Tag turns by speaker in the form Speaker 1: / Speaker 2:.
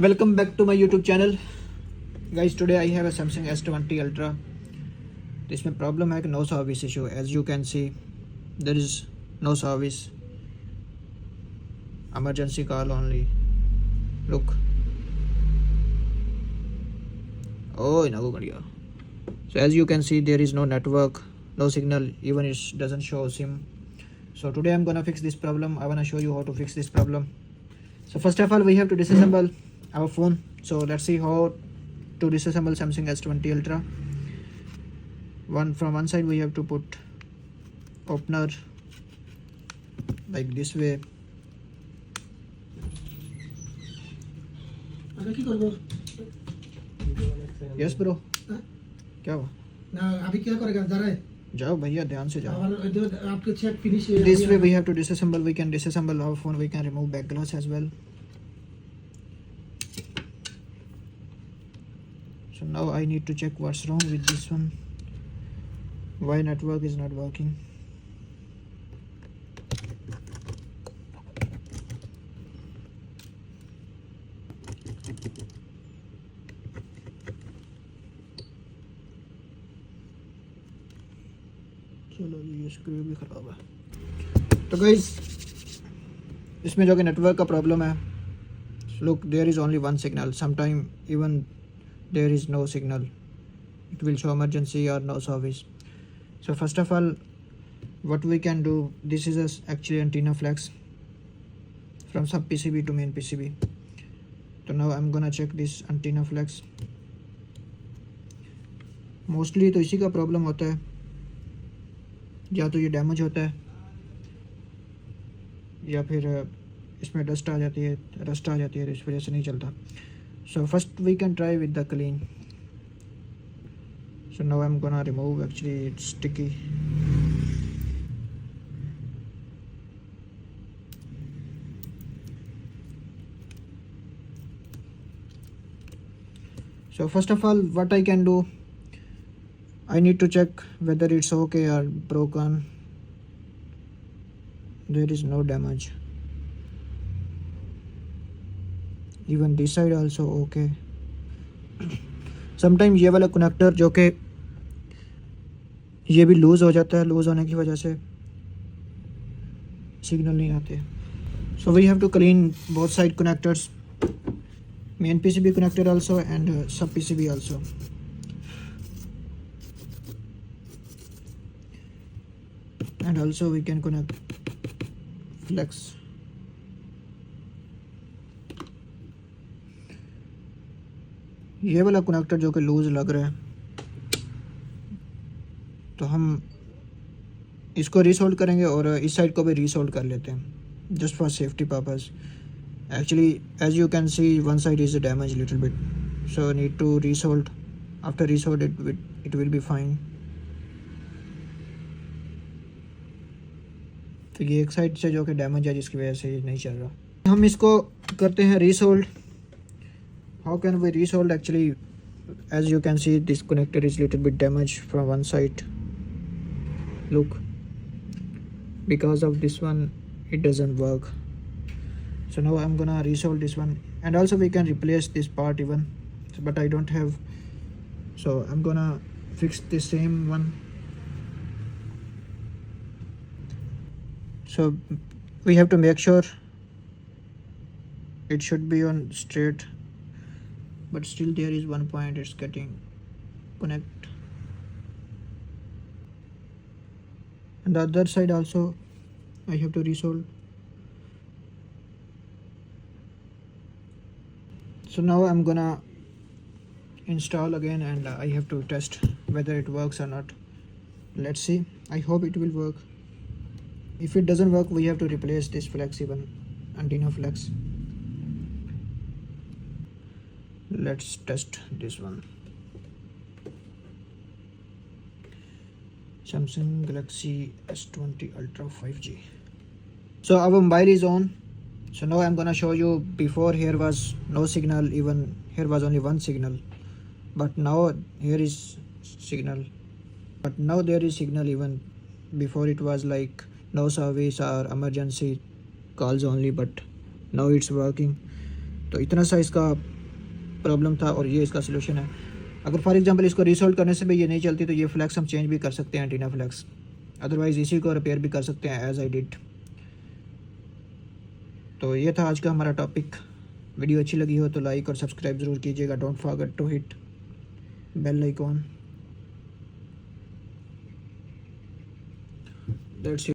Speaker 1: Welcome back to my YouTube channel. Guys, today I have a Samsung S20 Ultra. इसमें problem है कि no service issue. As you can see, there is no service. Emergency call only. Look. Oh, inago बढ़िया. So as you can see, there is no network, no signal, even it doesn't show SIM. So today I'm gonna fix this problem. I wanna show you how to fix this problem. So first of all, we have to disassemble our phone. So let's see how to disassemble Samsung S20 Ultra. From one side we have to put opener like this way. Yes bro. क्या हुआ?
Speaker 2: ना अभी क्या करेगा? जा रहा है?
Speaker 1: जाओ भैया, ध्यान से जाओ.
Speaker 2: आपके check finish.
Speaker 1: This way we have to disassemble. We can disassemble our phone. We can remove back glass as well. So now I need to check what's wrong with this one. Why network is not working. चलो ये screw भी खराब है. तो guys, इसमें जो कि network का प्रॉब्लम है. Look, there is only one signal. Sometime even there is no signal. It will show emergency or no service. So first of all, what we can do, this is actually antenna flex from sub PCB to main PCB. So now I'm gonna check this antenna flex. Mostly तो इसी का problem होता है, या तो ये damage होता है या फिर इसमें डस्ट आ जाती है, रस्ट आ जाती है, इस वजह से नहीं चलता. So first we can try with the clean. So now I'm gonna remove, actually it's sticky. So first of all, what I can do, I need to check whether it's okay or broken. There is no damage. Even this side also okay. Sometimes ये वाला connector जो कि ये भी loose हो जाता है, loose होने की वजह से सिग्नल नहीं आते. So we have to clean both side connectors, main PCB connector also and sub PCB also. And also we can connect flex. ये वाला कनेक्टर जो कि लूज़ लग रहा है, तो हम इसको रीसोल्ड करेंगे और इस साइड को भी रीसोल्ड कर लेते हैं, just for safety purpose. Actually as you can see, one side is damage little bit, so need to resoled. After resoled it will be fine. तो ये एक साइड से जो कि डैमेज है, जिसकी वजह से ये नहीं चल रहा. हम इसको करते हैं resold. How can we resolve? Actually, as you can see, this connector is little bit damaged from one side. Look, because of this one it doesn't work. So now I'm gonna resolve this one, and also we can replace this part even, but I don't have, so I'm gonna fix the same one. So we have to make sure it should be on straight, but still there is one point it's getting connect. And the other side also I have to resolve. So now I'm gonna install again, and I have to test whether it works or not. Let's see. I hope it will work. If it doesn't work, we have to replace this flex, even antenna flex. Let's test this one. Samsung Galaxy S20 Ultra 5G. So our mobile is on. So now I'm gonna show you. Before here was no signal, even here was only one signal, but now here is signal. But now there is signal. Even before it was like no service or emergency calls only, but now it's working. तो इतना सा इसका problem था और ये इसका solution है। अगर फॉर एग्जांपल इसको रीसोल्ड करने से भी ये नहीं चलती तो ये फ्लैक्स हम चेंज भी कर सकते हैं, एंटीना फ्लैक्स, अदरवाइज़ इसी को रिपेयर भी कर सकते हैं एज आई डिड। तो ये था आज का हमारा टॉपिक। वीडियो अच्छी लगी हो तो लाइक और सब्सक्राइब ज़रूर कीजिएगा। Don't forget to hit bell icon. That's